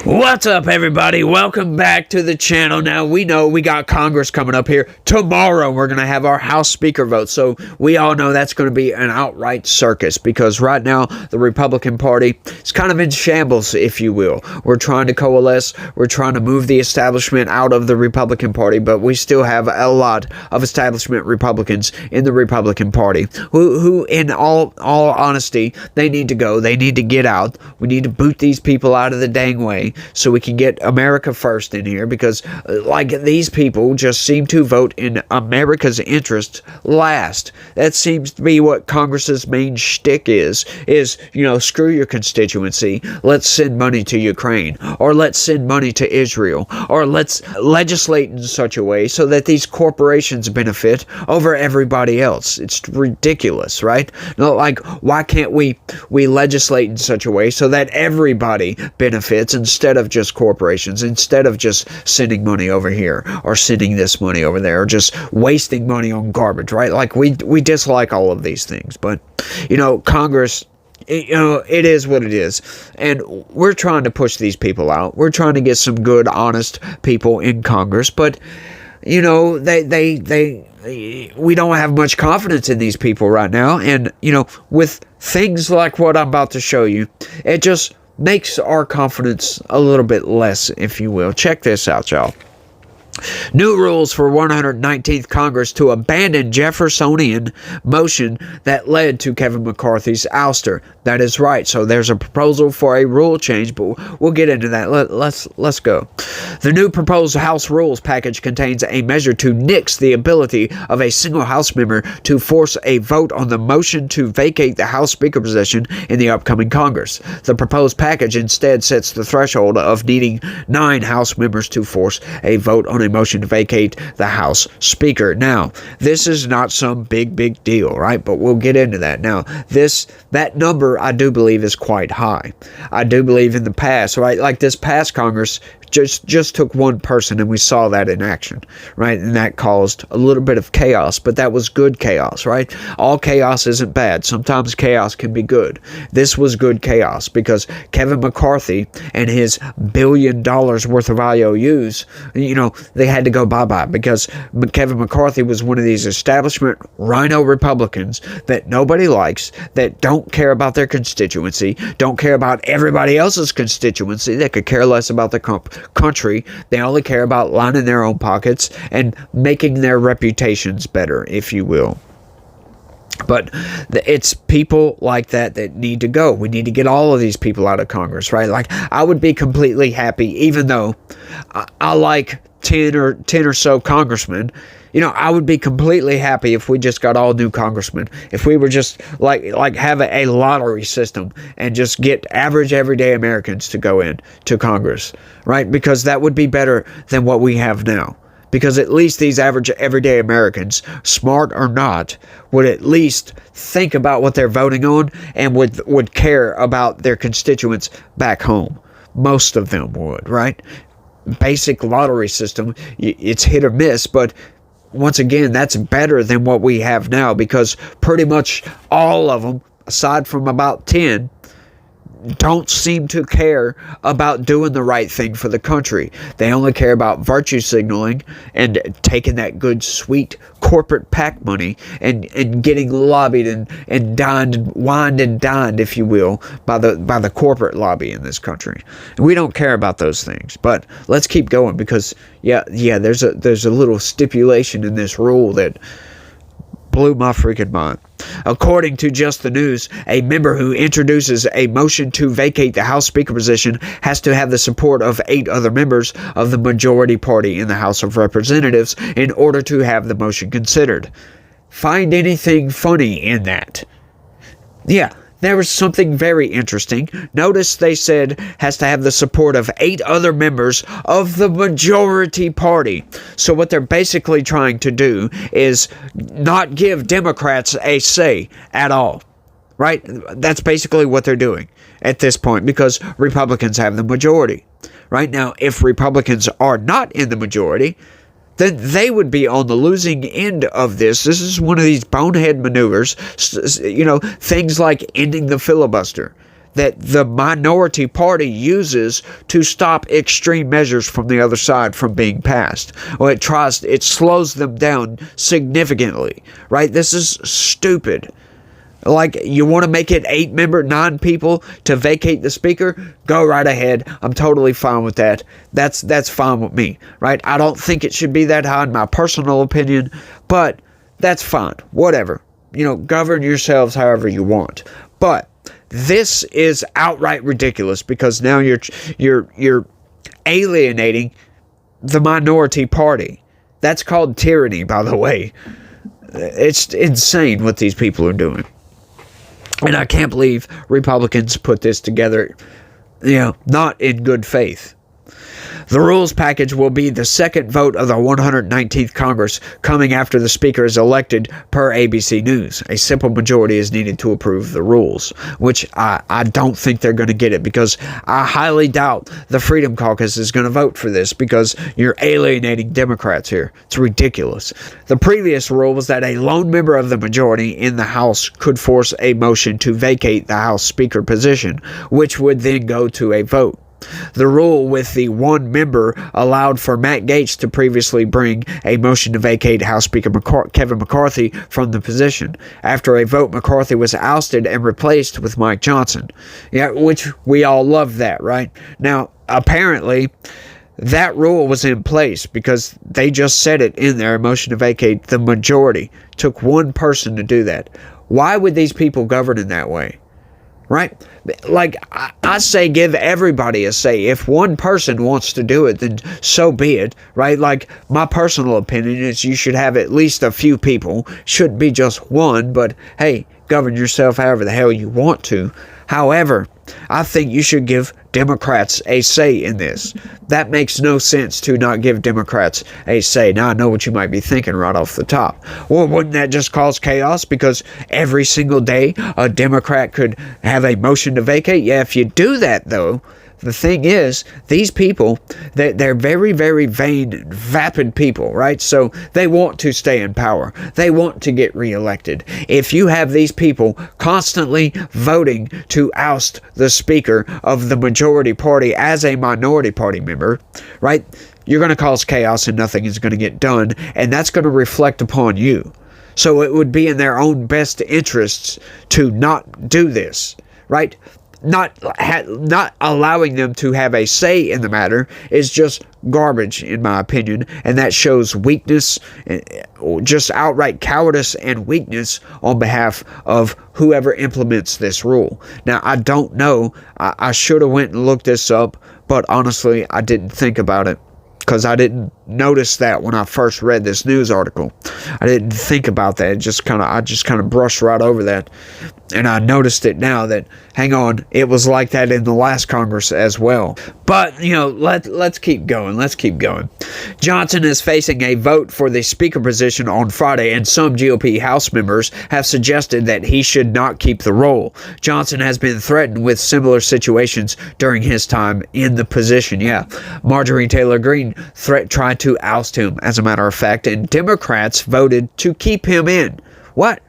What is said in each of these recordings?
What's up, everybody? Welcome back to the channel. Now, we know we got Congress coming up here. Tomorrow, we're going to have our House Speaker vote. So, we all know that's going to be an outright circus because right now, the Republican Party is kind of in shambles, if you will. We're trying to coalesce. We're trying to move the establishment out of the Republican Party, but we still have a lot of establishment Republicans in the Republican Party who in all honesty, they need to go. They need to get out. We need to boot these people out of the dang way, so we can get America first in here, because like these people just seem to vote in America's interest last. That seems to be what Congress's main shtick is, screw your constituency, let's send money to Ukraine, or let's send money to Israel, or let's legislate in such a way so that these corporations benefit over everybody else. It's ridiculous, right? No, like, why can't we legislate in such a way so that everybody benefits instead of just corporations, instead of just sending money over here or sending this money over there or just wasting money on garbage, right? Like, we dislike all of these things, but Congress, it is what it is, and we're trying to push these people out. We're trying to get some good, honest people in Congress, but we don't have much confidence in these people right now, and with things like what I'm about to show you, it just makes our confidence a little bit less, if you will. Check this out, y'all. New rules for 119th Congress to abandon Jeffersonian motion that led to Kevin McCarthy's ouster. That is right. So there's a proposal for a rule change, but we'll get into that. Let's go. The new proposed House rules package contains a measure to nix the ability of a single House member to force a vote on the motion to vacate the House Speaker position in the upcoming Congress. The proposed package instead sets the threshold of needing 9 House members to force a vote on a motion to vacate the House Speaker. Now, this is not some big deal, right? But we'll get into that. Now, that number, I do believe, is quite high. I do believe in the past, right? Like this past Congress just took one person, and we saw that in action, right? And that caused a little bit of chaos, but that was good chaos, right? All chaos isn't bad. Sometimes chaos can be good. This was good chaos because Kevin McCarthy and his $1 billion worth of IOUs, they had to go bye-bye because Kevin McCarthy was one of these establishment rhino Republicans that nobody likes, that don't care about their constituency, don't care about everybody else's constituency. They could care less about the country. They only care about lining their own pockets and making their reputations better, if you will. But it's people like that need to go. We need to get all of these people out of Congress, right? Like, I would be completely happy, even though I like 10 or so congressmen. I would be completely happy if we just got all new congressmen. If we were just like have a lottery system and just get average everyday Americans to go in to Congress, right? Because that would be better than what we have now. Because at least these average everyday Americans, smart or not, would at least think about what they're voting on and would care about their constituents back home. Most of them would, right? Basic lottery system, it's hit or miss, but once again, that's better than what we have now, because pretty much all of them, aside from about 10, don't seem to care about doing the right thing for the country. They only care about virtue signaling and taking that good, sweet corporate PAC money and getting lobbied and wined and dined, if you will, by the corporate lobby in this country. And we don't care about those things. But let's keep going, because there's a little stipulation in this rule that blew my freaking mind. According to Just the News, a member who introduces a motion to vacate the House Speaker position has to have the support of 8 other members of the majority party in the House of Representatives in order to have the motion considered. Find anything funny in that? Yeah. There was something very interesting. Notice they said has to have the support of 8 other members of the majority party. So what they're basically trying to do is not give Democrats a say at all. Right? That's basically what they're doing at this point, because Republicans have the majority. Right now, if Republicans are not in the majority, then they would be on the losing end of this. This is one of these bonehead maneuvers, things like ending the filibuster. that the minority party uses to stop extreme measures from the other side from being passed. Well, it slows them down significantly, right? This is stupid. Like, you want to make it 9 people to vacate the speaker? Go right ahead. I'm totally fine with that. That's fine with me, right? I don't think it should be that high in my personal opinion, but that's fine. Whatever. Govern yourselves however you want. But this is outright ridiculous, because now you're alienating the minority party. That's called tyranny, by the way. It's insane what these people are doing. And I can't believe Republicans put this together, not in good faith. The rules package will be the second vote of the 119th Congress, coming after the Speaker is elected, per ABC News. A simple majority is needed to approve the rules, which I don't think they're going to get it, because I highly doubt the Freedom Caucus is going to vote for this, because you're alienating Democrats here. It's ridiculous. The previous rule was that a lone member of the majority in the House could force a motion to vacate the House Speaker position, which would then go to a vote. The rule with the one member allowed for Matt Gaetz to previously bring a motion to vacate House Speaker Kevin McCarthy from the position. After a vote, McCarthy was ousted and replaced with Mike Johnson. Yeah, which we all love that, right? Now, apparently, that rule was in place because they just said it in their motion to vacate. The majority took one person to do that. Why would these people govern in that way? Right? Like, I say give everybody a say. If one person wants to do it, then so be it, right? Like, my personal opinion is you should have at least a few people. Shouldn't be just one, but hey, govern yourself however the hell you want to. However, I think you should give Democrats a say in this. That makes no sense to not give Democrats a say. Now, I know what you might be thinking right off the top. Well, wouldn't that just cause chaos? Because every single day a Democrat could have a motion to vacate? Yeah, if you do that, though, the thing is, these people, they're very, very vain, vapid people, right? So they want to stay in power. They want to get reelected. If you have these people constantly voting to oust the Speaker of the majority party as a minority party member, right, you're going to cause chaos and nothing is going to get done, and that's going to reflect upon you. So it would be in their own best interests to not do this, right? Not allowing them to have a say in the matter is just garbage, in my opinion, and that shows weakness, just outright cowardice and weakness on behalf of whoever implements this rule. Now, I don't know. I should have went and looked this up, but honestly, I didn't think about it, because I didn't notice that when I first read this news article. I didn't think about that. I just kind of brushed right over that. And I noticed it now that, hang on, it was like that in the last Congress as well. But, let's keep going. Let's keep going. Johnson is facing a vote for the Speaker position on Friday, and some GOP House members have suggested that he should not keep the role. Johnson has been threatened with similar situations during his time in the position. Yeah, Marjorie Taylor Greene tried to oust him, as a matter of fact, and Democrats voted to keep him in. What?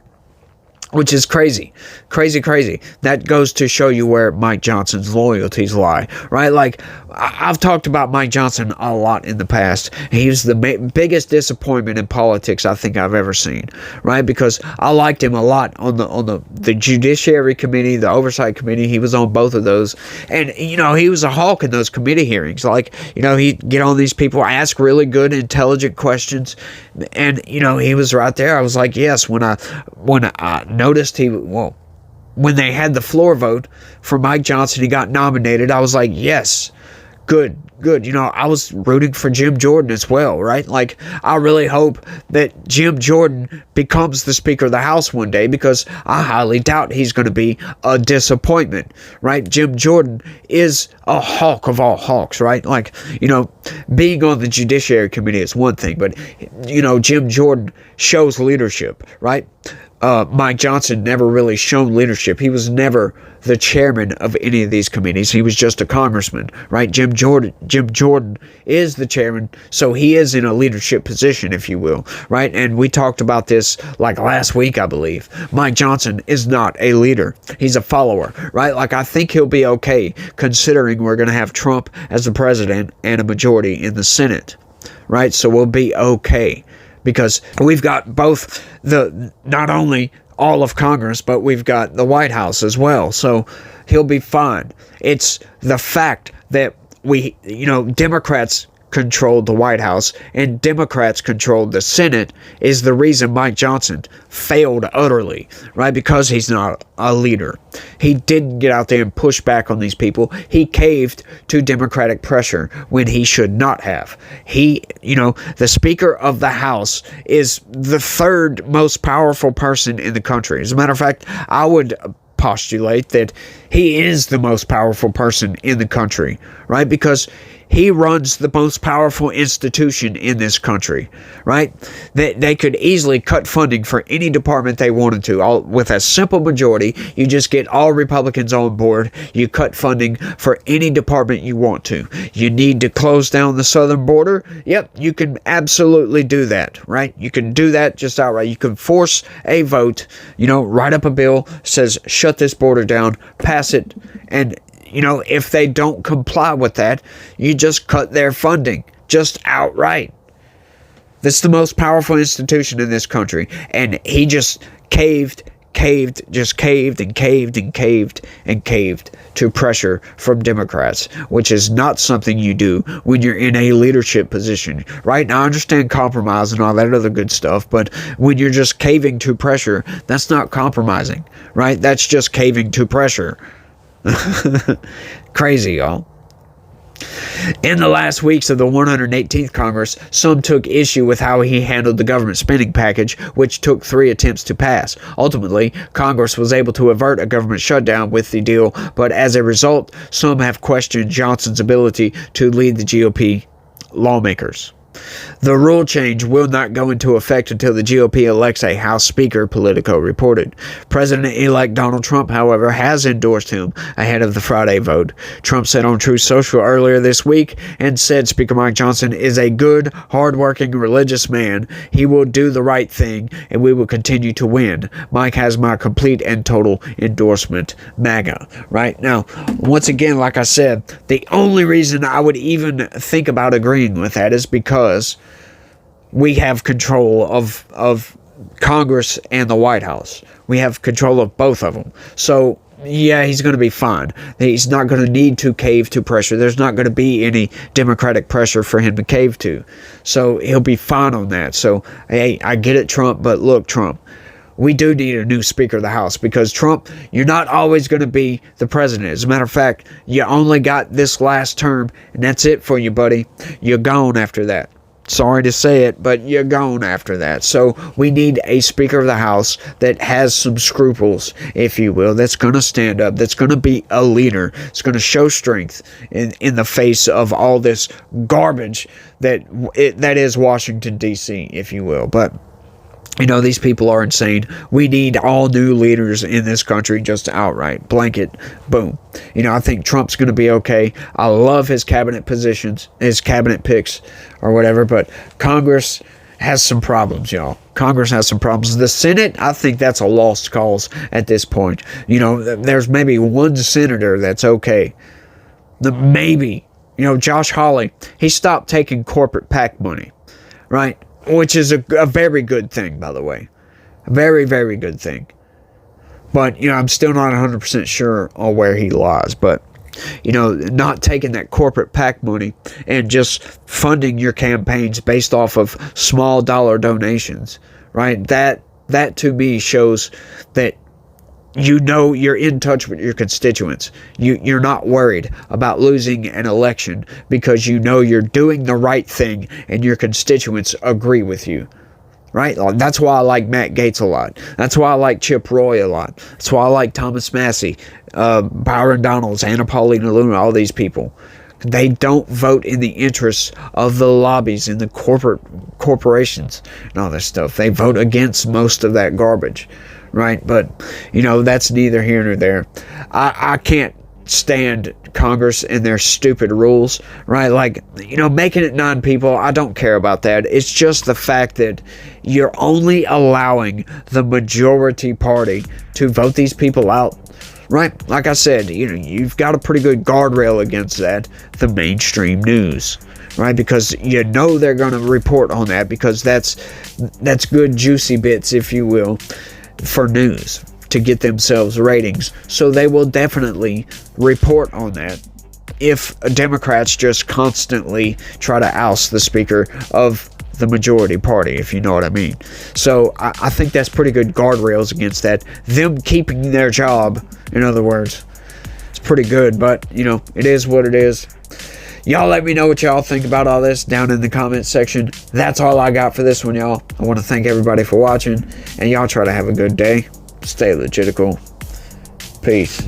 Which is crazy. Crazy. That goes to show you where Mike Johnson's loyalties lie, right? Like, I've talked about Mike Johnson a lot in the past. He was the biggest disappointment in politics I think I've ever seen, right? Because I liked him a lot on the Judiciary Committee, the Oversight Committee. He was on both of those. And, he was a hawk in those committee hearings. Like, he'd get on these people, ask really good, intelligent questions. And, he was right there. I was like, yes, when I noticed when they had the floor vote for Mike Johnson, he got nominated, I was like, yes, good. I was rooting for Jim Jordan as well, right? Like, I really hope that Jim Jordan becomes the Speaker of the House one day, because I highly doubt he's going to be a disappointment, right? Jim Jordan is a hawk of all hawks, right? Like, being on the Judiciary Committee is one thing, but, Jim Jordan shows leadership, right? Mike Johnson never really shown leadership. He was never the chairman of any of these committees. He was just a congressman, right? Jim Jordan is the chairman, so he is in a leadership position, if you will, right? And we talked about this like last week, I believe. Mike Johnson is not a leader. He's a follower, right? Like, I think he'll be okay, considering we're going to have Trump as the president and a majority in the Senate, right? So we'll be okay, because we've got both not only all of Congress, but we've got the White House as well. So he'll be fine. It's the fact that Democrats controlled the White House and Democrats controlled the Senate is the reason Mike Johnson failed utterly, right? Because he's not a leader. He didn't get out there and push back on these people. He caved to Democratic pressure when he should not have. The Speaker of the House is the third most powerful person in the country. As a matter of fact, I would postulate that he is the most powerful person in the country, right? Because he runs the most powerful institution in this country, right? They could easily cut funding for any department they wanted to. With a simple majority, you just get all Republicans on board. You cut funding for any department you want to. You need to close down the southern border? Yep, you can absolutely do that, right? You can do that just outright. You can force a vote, write up a bill, says shut this border down, pass it, and if they don't comply with that, you just cut their funding, just outright. This is the most powerful institution in this country, and he just caved to pressure from Democrats, which is not something you do when you're in a leadership position, right? Now, I understand compromise and all that other good stuff, but when you're just caving to pressure, that's not compromising, right? That's just caving to pressure. Crazy, y'all. In the last weeks of the 118th Congress, some took issue with how he handled the government spending package, which took 3 attempts to pass. Ultimately, Congress was able to avert a government shutdown with the deal, but as a result, some have questioned Johnson's ability to lead the GOP lawmakers. The rule change will not go into effect until the GOP elects a House Speaker, Politico reported. President-elect Donald Trump, however, has endorsed him ahead of the Friday vote. Trump said on Truth Social earlier this week and said Speaker Mike Johnson is a good, hardworking, religious man. He will do the right thing, and we will continue to win. Mike has my complete and total endorsement, MAGA. Right? Now, once again, like I said, the only reason I would even think about agreeing with that is because we have control of Congress and the White House. We have control of both of them. So, yeah, he's going to be fine. He's not going to need to cave to pressure. There's not going to be any Democratic pressure for him to cave to. So he'll be fine on that. So, hey, I get it, Trump, but look, Trump, we do need a new Speaker of the House, because Trump, you're not always going to be the president. As a matter of fact, you only got this last term, and that's it for you, buddy. You're gone after that. Sorry to say it, but you're gone after that. So we need a Speaker of the House that has some scruples, if you will, that's going to stand up, that's going to be a leader, it's going to show strength in the face of all this garbage that is Washington, D.C., if you will. But these people are insane. We need all new leaders in this country, just outright. Blanket. Boom. I think Trump's going to be okay. I love his cabinet positions, his cabinet picks, or whatever, but Congress has some problems, y'all. Congress has some problems. The Senate, I think that's a lost cause at this point. There's maybe one senator that's okay. Maybe. Josh Hawley, he stopped taking corporate PAC money, right? Which is a very good thing, by the way. A very, very good thing. But, I'm still not 100% sure on where he lies. But, not taking that corporate PAC money and just funding your campaigns based off of small dollar donations, right? That to me shows that you're in touch with your constituents. You're not worried about losing an election because you're doing the right thing and your constituents agree with you. Right? That's why I like Matt Gaetz a lot. That's why I like Chip Roy a lot. That's why I like Thomas Massie, Byron Donalds, Anna Paulina Luna, all these people. They don't vote in the interests of the lobbies and the corporations and all this stuff. They vote against most of that garbage, right? But, that's neither here nor there. I can't stand Congress and their stupid rules, right? Like, making it 9 people, I don't care about that. It's just the fact that you're only allowing the majority party to vote these people out, right? Like I said, you've got a pretty good guardrail against that, the mainstream news, right? Because they're going to report on that, because that's good juicy bits, if you will, for news, to get themselves ratings. So they will definitely report on that if Democrats just constantly try to oust the Speaker of the majority party, if you know what I mean. So I think that's pretty good guardrails against that. Them keeping their job, in other words, it's pretty good, but it is what it is. Y'all let me know what y'all think about all this down in the comment section. That's all I got for this one, y'all. I want to thank everybody for watching, and y'all try to have a good day. Stay legitical. Peace.